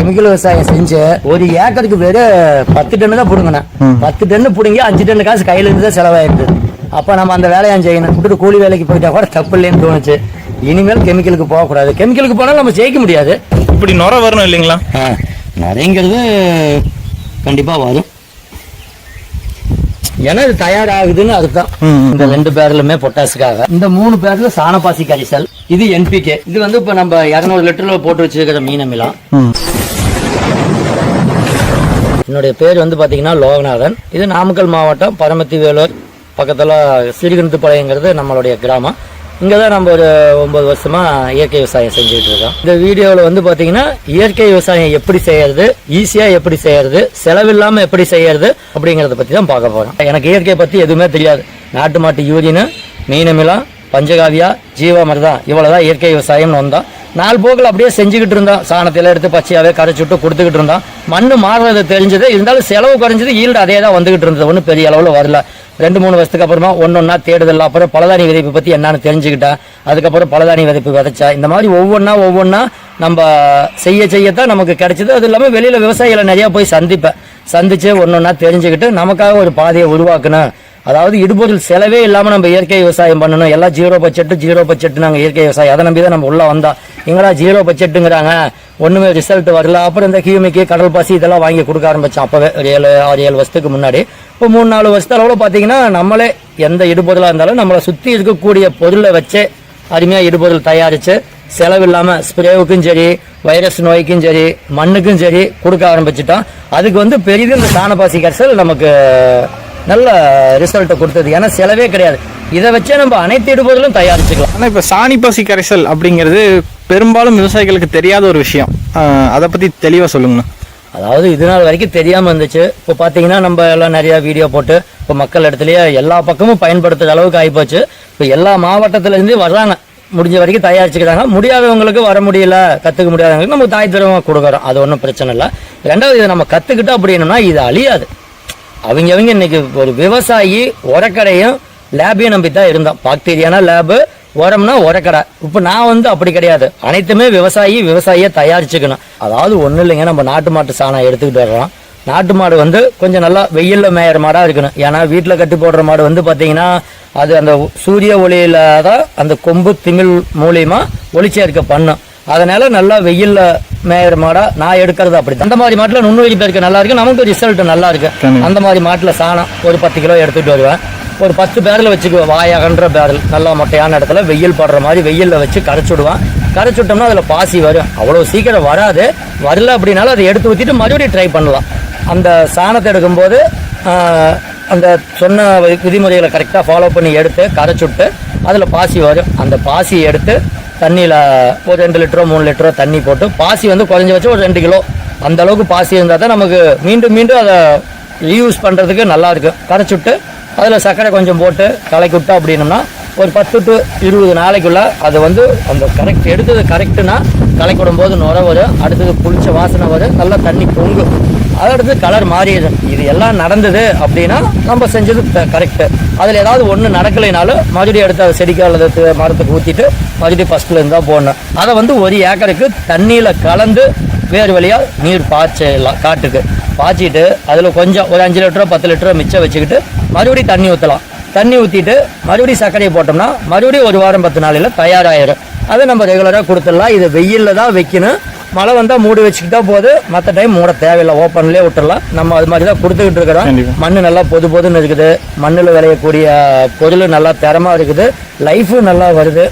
Chemical விவசாயம் செஞ்சு ஒரு ஏக்கருக்கு வெறும் 10 டன்னு தான் பிடுங்கினேன். 10 டன்னு பிடுங்கி 5 டன்னு காசு கையில இருந்து தான் செலவாயிருக்கு. அப்ப நம்ம அந்த வேலையை செய்யணும், விட்டுட்டு கூலி வேலைக்கு போயிட்டா கூட தப்பு இல்லைன்னு தோணுச்சு. இனிமேல் கெமிக்கலுக்கு போகக்கூடாது. கெமிக்கலுக்கு போனாலும் நம்ம ஜெயிக்க முடியாது. இப்படி நுர வரணும் இல்லைங்களா? நிறைங்கிறது கண்டிப்பா வரும். ஏன்னா இது தயாராகுதுன்னு அதுதான். இந்த 2 பேர்லுமே பொட்டாசுக்காக. இந்த 3 பேர்ல சாணப்பாசி கரிசல், இது NPK. இது வந்து இப்ப நம்ம 200 லிட்டர்ல போட்டு வச்சிருக்கிற மீனமிலம். என்னுடைய பேர் வந்து பாத்தீங்கன்னா லோகநாதன். இது நாமக்கல் மாவட்டம் பரமத்தி வேலூர் பக்கத்துல சிறுகிணத்துப்பாளையங்கிறது நம்மளுடைய கிராமம். இங்கதான் நம்ம ஒரு 9 வருஷமா இயற்கை விவசாயம் செஞ்சுட்டு இருக்கோம். இந்த வீடியோவில் வந்து பாத்தீங்கன்னா இயற்கை விவசாயம் எப்படி செய்யறது, ஈஸியா எப்படி செய்யறது, செலவில்லாம எப்படி செய்யறது அப்படிங்கறத பத்தி தான் பார்க்க போறோம். எனக்கு இயற்கையை பத்தி எதுவுமே தெரியாது. நாட்டு மாட்டு யூரின், மீனமிலம், பஞ்சகாவியா, ஜீவாமிர்தம் இவ்வளவுதான் இயற்கை விவசாயம்னு வந்தோம். 4 போக்கில் அப்படியே செஞ்சுக்கிட்டு இருந்தோம். சாணத்தில எடுத்து பச்சையாவே கரைச்சுட்டு கொடுத்துக்கிட்டு இருந்தோம். மண்ணு மாறுறது தெரிஞ்சது, இருந்தாலும் செலவு குறைஞ்சது, ஈல்டு அதே தான் வந்துகிட்டு இருந்தது. ஒன்றும் பெரிய அளவில் வரல. 2-3 வருஷத்துக்கு அப்புறமா ஒன்னொன்னா தேடுதல். அப்புறம் பலதானி விதைப்பு பத்தி என்னன்னு தெரிஞ்சுக்கிட்டேன். அதுக்கப்புறம் பலதானி விதைப்பு விதைச்சா. இந்த மாதிரி ஒவ்வொன்னா நம்ம செய்யத்தான் நமக்கு கிடைச்சது. அது இல்லாமல் வெளியில விவசாயிகளை நிறைய போய் சந்திச்சு ஒன்னொன்னா தெரிஞ்சுக்கிட்டு நமக்காக ஒரு பாதையை உருவாக்கணும். அதாவது இடுபொருள் செலவே இல்லாம நம்ம இயற்கை விவசாயம் பண்ணணும். எல்லாம் ஜீரோ பட்ஜெட் நாங்க இயற்கை விவசாயம். அதை நம்பி தான் நம்ம உள்ள வந்தா. எங்களா 0 பட்ஜெட்டுங்கிறாங்க, ஒண்ணுமே ரிசல்ட் வரல. அப்புறம் இந்த கியூமிக்கு, கடல் பாசி இதெல்லாம் வாங்கி கொடுக்க ஆரம்பிச்சோம். அப்பவே ஒரு 6-7 வருஷத்துக்கு முன்னாடி. இப்போ 3-4 வருஷத்து அளவுல பாத்தீங்கன்னா நம்மளே எந்த இடுபொருளா இருந்தாலும் நம்மளை சுத்தி இருக்கக்கூடிய பொருளை வச்சே அருமையா இடுபொருள் தயாரிச்சு செலவில்லாம ஸ்ப்ரேவுக்கும் சரி, வைரஸ் நோய்க்கும் சரி, மண்ணுக்கும் சரி கொடுக்க ஆரம்பிச்சுட்டோம். அதுக்கு வந்து பெரிதும் இந்த சாணப்பாசி கரைசல் நமக்கு நல்ல ரிசல்ட்டை கொடுத்தது. ஏன்னா செலவே கிடையாது. இதை வச்சே நம்ம அனைத்து இடுபொருளும் தயாரிச்சுக்கலாம். ஆனால் இப்போ சாணிப்பாசி கரைசல் அப்படிங்கிறது பெரும்பாலும் விவசாயிகளுக்கு தெரியாத ஒரு விஷயம். அதை பற்றி தெளிவாக சொல்லுங்கண்ணா. அதாவது இது நாள் வரைக்கும் தெரியாமல் இருந்துச்சு. இப்போ பார்த்தீங்கன்னா நம்ம எல்லாம் நிறைய வீடியோ போட்டு இப்போ மக்கள் இடத்துலயே எல்லா பக்கமும் பயன்படுத்துகிற அளவுக்கு ஆகிப்போச்சு. இப்போ எல்லா மாவட்டத்திலேருந்து வர்றாங்க, முடிஞ்ச வரைக்கும் தயாரிச்சுக்கிறாங்க. முடியாதவங்களுக்கு வர முடியல, கற்றுக்க முடியாதவங்களுக்கு நம்ம தாய் திரவமாக கொடுக்குறோம். அது ஒன்றும் பிரச்சனை இல்லை. 2வது இதை நம்ம கற்றுக்கிட்டோம் அப்படின்னா இது அழியாது. அவங்க இன்னைக்கு ஒரு விவசாயி உரக்கடையும் லேபையும் நம்பி தான் இருந்தோம். பாக்டீரியானா லேபு, உரம்னா உரக்கடை. இப்போ நான் வந்து அப்படி கிடையாது. அனைத்துமே விவசாயியை தயாரிச்சுக்கணும். அதாவது ஒன்றும் இல்லைங்க, நம்ம நாட்டு மாட்டு சாணம் எடுத்துக்கிட்டு வர்றோம். நாட்டு மாடு வந்து கொஞ்சம் நல்லா வெயில்ல மேயிற மாடா இருக்கணும். ஏன்னா வீட்டில் கட்டி போடுற மாடு வந்து பார்த்தீங்கன்னா அது அந்த சூரிய ஒளியில தான் அந்த கொம்பு திமிழ் மூலியமா ஒளிச்சேர்க்க பண்ணும். அதனால நல்லா வெயில்ல மேயிற மாடா நான் எடுக்கிறது அப்படி. அந்த மாதிரி மாட்டுல நுண்ணுயிரி பெருக்க நல்லா இருக்கு, நமக்கு ரிசல்ட் நல்லா இருக்கு. அந்த மாதிரி மாட்டுல சாணம் ஒரு 10 கிலோ எடுத்துட்டு வருவேன். ஒரு 10 பேரல் வச்சுக்குவேன். வாயகன்ற பேரல் நல்லா மொட்டையான இடத்துல வெயில் படுற மாதிரி வெயில்ல வச்சு கரைச்சுடுவேன். கரைச்சுட்டோம்னா அதுல பாசி வரும். அவ்வளவு சீக்கிரம் வராது. வரல அப்படின்னாலும் அதை எடுத்து ஊற்றிட்டு மறுபடியும் ட்ரை பண்ணலாம். அந்த சாணத்தை எடுக்கும்போது அந்த சொன்ன விதிமுறைகளை கரெக்டாக ஃபாலோ பண்ணி எடுத்து கரைச்சுட்டு அதில் பாசி வரும். அந்த பாசியை எடுத்து தண்ணியில் ஒரு 2 லிட்டரோ 3 லிட்டரோ தண்ணி போட்டு, பாசி வந்து குறைஞ்சபட்சம் ஒரு 2 கிலோ அந்த அளவுக்கு பாசி இருந்தால் தான் நமக்கு மீண்டும் அதை ரீயூஸ் பண்ணுறதுக்கு நல்லா இருக்கும். கரைச்சுட்டு அதில் சர்க்கரை கொஞ்சம் போட்டு கலக்கி விட்டோம் அப்படின்னோம்னா ஒரு 10 to 20 நாளைக்குள்ள அது வந்து அந்த கரெக்ட் எடுத்தது கரெக்டுனா கலக்கி விடும்போது நுர வரும். அடுத்தது புளிச்ச வாசனை வரும், நல்லா தண்ணி பொங்கும். அதடுத்து கலர் மாறிடும். இது எல்லாம் நடந்தது அப்படின்னா நம்ம செஞ்சது கரெக்டு. அதில் ஏதாவது ஒன்று நடக்கலைனாலும் மறுபடியும் எடுத்து அதை செடிக்கு அல்லது மரத்துக்கு ஊற்றிட்டு மறுபடியும் ஃபஸ்ட்டில் இருந்தால் போடணும். அதை வந்து 1 ஏக்கருக்கு தண்ணியில் கலந்து வேறு வழியாக நீர் பாய்ச்சலாம். காட்டுக்கு பாய்ச்சிட்டு அதில் கொஞ்சம் ஒரு 5 லிட்டரோ 10 லிட்டரோ மிச்சம் வச்சுக்கிட்டு மறுபடியும் தண்ணி ஊற்றலாம். தண்ணி ஊற்றிட்டு மறுபடியும் சர்க்கரையை போட்டோம்னா மறுபடியும் 1 வாரம் 10 நாளையில் தயாராகிடும். அதை நம்ம ரெகுலராக கொடுத்துடலாம். இது வெயிலில் தான் வைக்கணும். மழை வந்தால் மூடி வச்சுக்கிட்டா போது, மற்ற டைம் மூட தேவையில்லை, ஓப்பன்லேயே விட்டுடலாம். நம்ம அது மாதிரி தான் கொடுத்துக்கிட்டு இருக்கிறோம். மண் நல்லா பொதுன்னு இருக்குது. மண்ணில் விளையக்கூடிய பொருள் நல்லா தரமாக இருக்குது. லைஃபும் நல்லா வருது,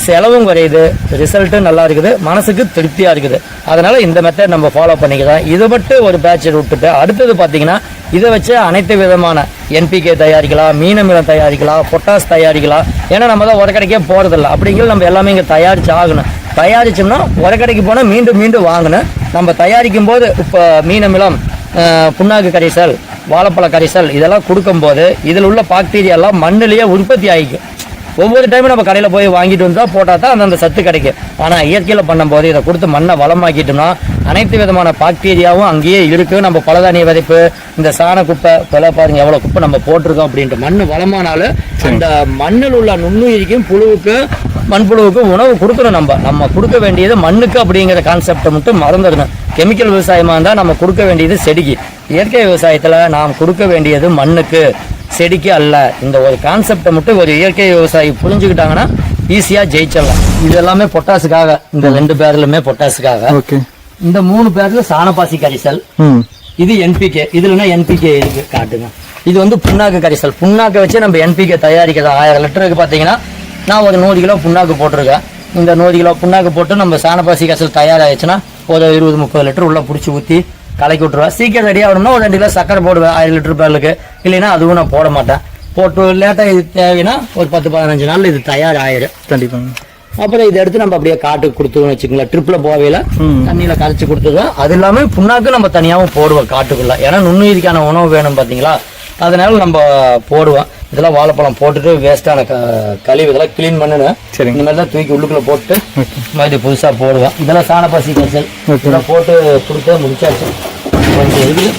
செலவும் குறையுது, ரிசல்ட்டும் நல்லா இருக்குது, மனசுக்கு திருப்தியாக இருக்குது. அதனால இந்த மெத்தட் நம்ம ஃபாலோ பண்ணிக்கிறோம். இதை மட்டும் ஒரு பேட்ச் விட்டுட்டு அடுத்தது பார்த்தீங்கன்னா இதை வச்சு அனைத்து விதமான NPK தயாரிக்கலாம், மீனமிலம் தயாரிக்கலாம், பொட்டாஸ் தயாரிக்கலாம். ஏன்னா நம்ம தான் உரக்கடைக்கே போகிறதில்ல. அப்படிங்கிறது நம்ம எல்லாமே இங்கே தயாரிச்சு ஆகணும். தயாரிச்சோம்னா உரக்கடைக்கு போனால் மீண்டும் வாங்கணும். நம்ம தயாரிக்கும் போது இப்போ மீனமிலம், புண்ணாக்கு கரைசல், வாழைப்பழ கரைசல் இதெல்லாம் கொடுக்கும்போது இதில் உள்ள பாக்டீரியாலாம் மண்ணிலேயே உற்பத்தி ஆகிக்கும். ஒவ்வொரு டைமும் நம்ம கடையில் போய் வாங்கிட்டு வந்தால் போட்டால் தான் அந்த சத்து கிடைக்கும். ஆனால் இயற்கையில் பண்ணும்போது இதை கொடுத்து மண்ணை வளமாக்கிட்டோம்னா அனைத்து விதமான பாக்டீரியாவும் அங்கேயே இருக்குது. நம்ம பலதானிய விதைப்பு, இந்த சாண குப்பை இப்போலாம் பாருங்கள் எவ்வளோ குப்பை நம்ம போட்டிருக்கோம் அப்படின்ட்டு. மண் வளமானாலும் அந்த மண்ணில் உள்ள நுண்ணுயிரிக்கும் புழுவுக்கு மண்புழுவுக்கு உணவு கொடுக்கணும். நம்ம கொடுக்க வேண்டியது மண்ணுக்கு அப்படிங்கிற கான்செப்டை மட்டும் மறந்துடணும். கெமிக்கல் விவசாயமாக இருந்தால் நம்ம கொடுக்க வேண்டியது செடிக்கு. இயற்கை விவசாயத்தில் நாம் கொடுக்க வேண்டியது மண்ணுக்கு, செடிக்கு அல்ல. இந்த ஒரு கான்செப்டை மட்டும் ஒரு இயற்கை விவசாயி புரிஞ்சுக்கிட்டாங்கன்னா ஈஸியாக ஜெயிச்சிடலாம். இது எல்லாமே பொட்டாசுக்காக, இந்த 2 பேர்லுமே பொட்டாசுக்காக. இந்த 3 பேர்ல சாணப்பாசி கரிசல், இது என்பிகே. இதுலன்னா என்பிகே இருக்கு காட்டுங்க. இது வந்து புண்ணாக்கு கரிசல். புண்ணாக்கை வச்சு நம்ம என்பிகே தயாரிக்கிறோம். 1000 லிட்டருக்கு பார்த்தீங்கன்னா நான் ஒரு 100 கிலோ புண்ணாக்கு போட்டிருக்கேன். இந்த 100 கிலோ புண்ணாக்கு போட்டு நம்ம சாணப்பாசி கரிசல் தயாராகிடுச்சுன்னா ஒரு 20-30 லிட்டர் உள்ள பிடிச்சி ஊற்றி கலக்கி விட்டுருவேன். சீக்கிரம் ரெடி ஆகணும்னா ஒரு 2 கிலோ சக்கரை போடுவேன் 1000 லிட்டர் பேர்லுக்கு. இல்லைன்னா அதுவும் நான் போட மாட்டேன். போட்டு லேட்டாக இது தேவைன்னா ஒரு 10-15 நாள் இது தயாராகிடும். கண்டிப்பாங்க. அப்புறம் இதை எடுத்து நம்ம அப்படியே காட்டுக்கு கொடுத்துருவோம் வச்சுக்கோங்களேன். ட்ரிப்பில் போவையில் தண்ணியில் கரைச்சி கொடுத்துருவோம். அது இல்லாமல் புண்ணாக்கு நம்ம தனியாகவும் போடுவோம் காட்டுக்குள்ளே. ஏன்னா நுண்ணுயிரிக்கான உணவு வேணும் பார்த்தீங்களா, அதனால நம்ம போடுவோம். இதெல்லாம் வாழைப்பழம் போட்டுட்டு வேஸ்ட்டான கழிவு இதெல்லாம் க்ளீன் பண்ணணும். சரி, இந்த மாதிரி தான் தூக்கி உள்ளுக்குள்ளே போட்டு மாதிரி புதுசாக போடுவோம். இதெல்லாம் சாணப்பாசி கரிசல் இதெல்லாம் போட்டு கொடுத்து முடிச்சாச்சு. கொஞ்சம் இருக்குது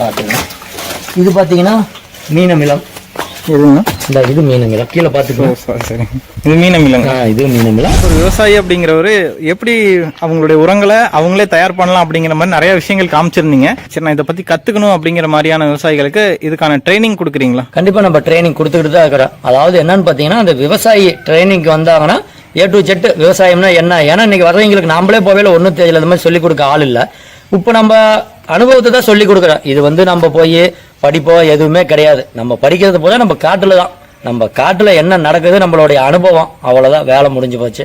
காட்டுங்க. இது பார்த்தீங்கன்னா மீன் அமிலம். எதுங்க? இந்த இது மீன் அமிலம் கீழே பார்த்துக்கோங்க. சரி, இது மீன் அமிலம். இது மீன் அமிலம். ஒரு விவசாயி அப்படிங்கிறவரு எப்படி அவங்களுடைய உரங்களை அவங்களே தயார் பண்ணலாம் அப்படிங்கிற மாதிரி நிறைய விஷயங்கள் காமிச்சிருந்தீங்க. சரி, நான் இதை பத்தி கத்துக்கணும் அப்படிங்கிற மாதிரியான விவசாயிகளுக்கு இதுக்கான ட்ரைனிங் கொடுக்குறீங்களா? கண்டிப்பா நம்ம ட்ரைனிங் கொடுத்துக்கிட்டு தான் இருக்கிறோம். அதாவது என்னன்னு பாத்தீங்கன்னா, அந்த விவசாயி ட்ரைனிங்க்கு வந்தாங்கன்னா A to Z விவசாயம்னா என்ன. ஏன்னா இன்னைக்கு வர்றவங்களுக்கு நாமளே போவேல ஒன்றும் தெரியல, இந்த மாதிரி சொல்லிக் கொடுக்க ஆள் இல்லை. இப்போ நம்ம அனுபவத்தை தான் சொல்லி கொடுக்குறோம். இது வந்து நம்ம போய் படிப்போ எதுவுமே கிடையாது. நம்ம படிக்கிறது போல நம்ம காட்டில் தான், நம்ம காட்டில் என்ன நடக்குது நம்மளுடைய அனுபவம், அவ்வளோதான், வேலை முடிஞ்சு போச்சு.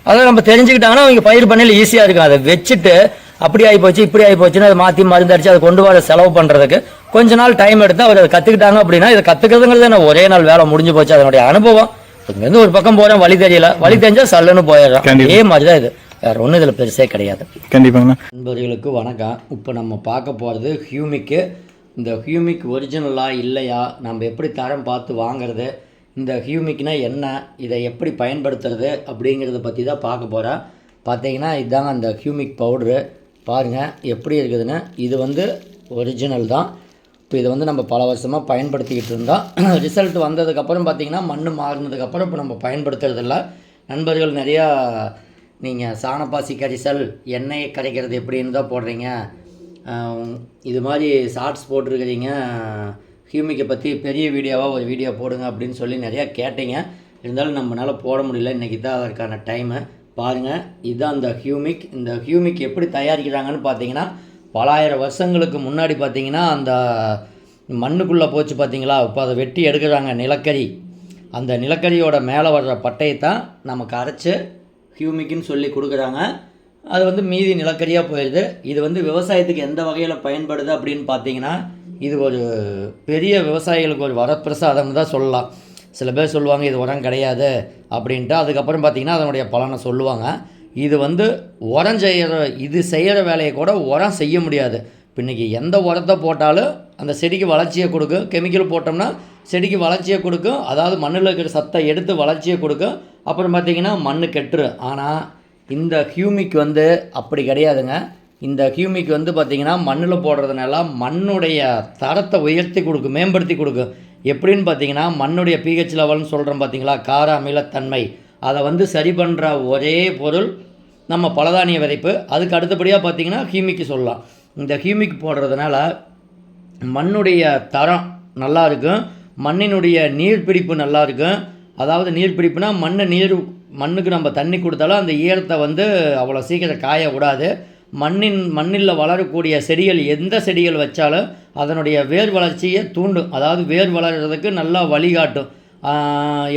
அதை நம்ம தெரிஞ்சுக்கிட்டாங்கன்னா அவங்க பயிர் பண்ணல ஈஸியாக இருக்கும். அதை வச்சுட்டு அப்படி ஆகி போச்சு இப்படி ஆகி போச்சுன்னு அதை மாற்றி மருந்து அடிச்சு அதை கொண்டு வர செலவு பண்ணுறதுக்கு கொஞ்ச நாள் டைம் எடுத்து அவர் அதை கற்றுக்கிட்டாங்க அப்படின்னா இதை கற்றுக்கிறதுங்கிறது என்ன ஒரே நாள் வேலை முடிஞ்சு போச்சு. அதனுடைய அனுபவம் இங்கேருந்து ஒரு பக்கம் போகிறேன், வழி தெரியல, வழி தெரிஞ்சால் சல்லுன்னு போயிடுறோம். அதே மாதிரி தான் இது, வேற ஒன்றும் இதில் பெருசே கிடையாது. கண்டிப்பாங்கண்ணா. நண்பர்களுக்கு வணக்கம். இப்போ நம்ம பார்க்க போகிறது ஹியூமிக்கு. இந்த ஹியூமிக் ஒரிஜினலாக இல்லையா, நம்ம எப்படி தரம் பார்த்து வாங்குறது, இந்த ஹியூமிக்னா என்ன, இதை எப்படி பயன்படுத்துறது அப்படிங்கிறத பற்றி தான் பார்க்க போகிறேன். பார்த்தீங்கன்னா இதுதாங்க அந்த ஹியூமிக் பவுட்ரு. பாருங்கள் எப்படி இருக்குதுன்னு. இது வந்து ஒரிஜினல் தான். இப்போ இதை வந்து நம்ம பல வருஷமாக பயன்படுத்திக்கிட்டு இருந்தோம். ரிசல்ட் வந்ததுக்கப்புறம் பார்த்திங்கன்னா மண் மாறினதுக்கப்புறம் இப்போ நம்ம பயன்படுத்துறதில்ல. நண்பர்கள் நிறையா நீங்கள் சாணப்பாசி கரிசல் எண்ணெயை கரைக்கிறது எப்படின்னு தான் போடுறீங்க, இது மாதிரி ஷார்ட்ஸ் போட்டிருக்கிறீங்க, ஹியூமிக்கை பற்றி பெரிய வீடியோவாக ஒரு வீடியோ போடுங்க அப்படின்னு சொல்லி நிறையா கேட்டீங்க. இருந்தாலும் நம்மளால் போட முடியல. இன்றைக்கி தான் அதற்கான டைமு. பாருங்கள், இதுதான் அந்த ஹியூமிக். இந்த ஹியூமிக் எப்படி தயாரிக்கிறாங்கன்னு பார்த்தீங்கன்னா, பல ஆயிரம் வருஷங்களுக்கு முன்னாடி பார்த்தீங்கன்னா அந்த மண்ணுக்குள்ளே போச்சு பார்த்தீங்களா, இப்போ அதை வெட்டி எடுக்கிறாங்க நிலக்கரி. அந்த நிலக்கரியோட மேலே வர்ற பட்டையை தான் நமக்கு அரைச்சி ஹியூமிக்குன்னு சொல்லி கொடுக்குறாங்க. அது வந்து மீதி நிலக்கரியாக போயிடுது. இது வந்து விவசாயத்துக்கு எந்த வகையில் பயன்படுது அப்படின்னு பார்த்தீங்கன்னா, இது ஒரு பெரிய விவசாயிகளுக்கு ஒரு வரப்பிரசாதம்னு தான் சொல்லலாம். சில பேர் சொல்லுவாங்க இது உரம் கிடையாது அப்படின்ட்டு. அதுக்கப்புறம் பார்த்திங்கன்னா அதனுடைய பலனை சொல்லுவாங்க. இது வந்து உரம் செய்கிற வேலையை கூட உரம் செய்ய முடியாது. இப்போ இன்றைக்கி எந்த உரத்தை போட்டாலும் அந்த செடிக்கு வளர்ச்சியை கொடுக்கும். கெமிக்கல் போட்டோம்னா செடிக்கு வளர்ச்சியை கொடுக்கும், அதாவது மண்ணில் இருக்கிற சத்தை எடுத்து வளர்ச்சியை கொடுக்கும். அப்புறம் பார்த்திங்கன்னா மண் கெட்டுரும். ஆனால் இந்த ஹியூமிக் வந்து அப்படி கிடையாதுங்க. இந்த ஹியூமிக் வந்து பார்த்திங்கன்னா மண்ணில் போடுறதுனால மண்ணுடைய தரத்தை உயர்த்தி கொடுக்கும், மேம்படுத்தி கொடுக்கும். எப்படின்னு பார்த்திங்கன்னா மண்ணுடைய pH லெவல்னு சொல்கிறோம் பார்த்திங்களா, கார அமிலத்தன்மை, அதை வந்து சரி பண்ணுற ஒரே பொருள் நம்ம பலதானிய விதைப்பு. அதுக்கு அடுத்தபடியாக பார்த்திங்கன்னா ஹியூமிக்கு சொல்லலாம். இந்த ஹியூமிக் போடுறதுனால மண்ணுடைய தரம் நல்லா இருக்கும், மண்ணினுடைய நீர்பிடிப்பு நல்லா இருக்கும். அதாவது நீர்பிடிப்புனா மண்ணுக்கு நம்ம தண்ணி கொடுத்தாலும் அந்த ஈரத்தை வந்து அவ்வளோ சீக்கிரம் காய விடாது. மண்ணில் வளரக்கூடிய செடிகள் எந்த செடிகள் வச்சாலும் அதனுடைய வேர் வளர்ச்சியை தூண்டும். அதாவது வேர் வளர்கிறதுக்கு நல்லா வழிகாட்டும்.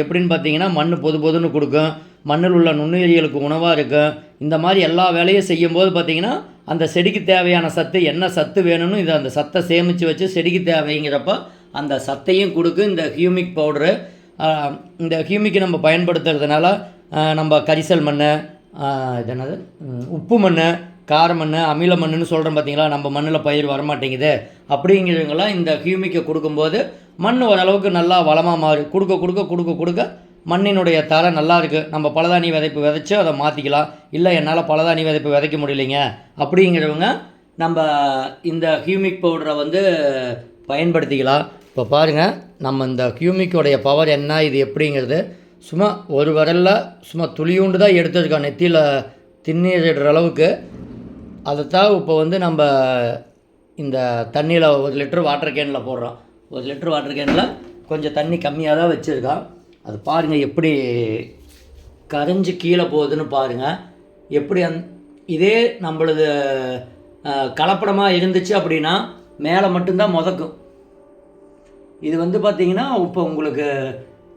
எப்படின்னு பார்த்தீங்கன்னா மண் பொதுன்னு கொடுக்கும், மண்ணில் உள்ள நுண்ணுயிரிகளுக்கு உணவாக இருக்கும். இந்த மாதிரி எல்லா வேலையும் செய்யும்போது பார்த்திங்கன்னா அந்த செடிக்கு தேவையான சத்து என்ன சத்து வேணும்னு இதை அந்த சத்தை சேமித்து வச்சு செடிக்கு தேவைங்கிறப்ப அந்த சத்தையும் கொடுக்கும் இந்த ஹியூமிக் பவுட்ரு. இந்த ஹியூமிக்கு நம்ம பயன்படுத்துறதுனால நம்ம கரிசல் மண், இது என்னது உப்பு மண், கார மண், அமில மண்ணுன்னு சொல்கிறோம் பார்த்தீங்களா, நம்ம மண்ணில் பயிர் வரமாட்டேங்குது அப்படிங்கிறவங்களாம் இந்த ஹியூமிக்கை கொடுக்கும்போது மண் ஓரளவுக்கு நல்லா வளமாக மாறி கொடுக்க மண்ணினுடைய தரம் நல்லா இருக்குது. நம்ம பலதானி விதைப்பு விதைச்சி அதை மாற்றிக்கலாம். இல்லை என்னால் பலதானி விதைப்பு விதைக்க முடியலைங்க அப்படிங்கிறவங்க நம்ம இந்த ஹியூமிக் பவுடரை வந்து பயன்படுத்திக்கலாம். இப்போ பாருங்கள், நம்ம இந்த ஹியூமிக்கோடைய பவர் என்ன, இது எப்படிங்கிறது சும்மா ஒரு விரலில் சும்மா துளியூண்டு தான் எடுத்துருக்கோம், நெத்தியில் திண்ணீர் இடுற அளவுக்கு. அதைத்தான் இப்போ வந்து நம்ம இந்த தண்ணியில் 1 லிட்டர் வாட்டர் கேனில் போடுறோம். 1 லிட்டர் வாட்டர் கேனில் கொஞ்சம் தண்ணி கம்மியாக தான் வச்சுருக்கோம். அது பாருங்கள் எப்படி கரைஞ்சி கீழே போகுதுன்னு பாருங்கள். எப்படி இதே நம்மளது கலப்படமாக இருந்துச்சு அப்படின்னா மேலே மட்டும்தான் முதக்கும். இது வந்து பார்த்திங்கன்னா இப்போ உங்களுக்கு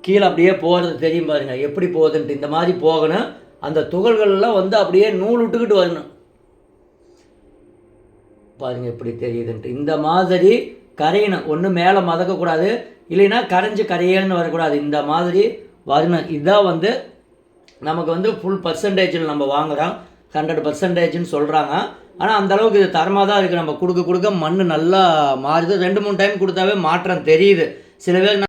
கீழே அப்படியே போகிறது தெரியும் பாருங்கள் எப்படி போகுதுன்ட்டு. இந்த மாதிரி போகணும், அந்த துகள்கள்லாம் வந்து அப்படியே நூல் விட்டுக்கிட்டு வரணும். பாருங்கள் எப்படி தெரியுதுன்ட்டு. இந்த மாதிரி கரையணும், ஒன்று மேலே மதக்கக்கூடாது, இல்லைன்னா கரைஞ்சி கரையன்னு வரக்கூடாது. இந்த மாதிரி வரணும். இதுதான் வந்து நமக்கு வந்து ஃபுல் பர்சன்டேஜில் நம்ம வாங்குகிறோம், 100%ன்னு சொல்கிறாங்க. ஆனால் அந்தளவுக்கு இது தரமாக தான் இருக்குது. நம்ம கொடுக்க மண் நல்லா மாறுது. 2-3 டைம் கொடுத்தாவே மாற்றம் தெரியுது. சில பேர்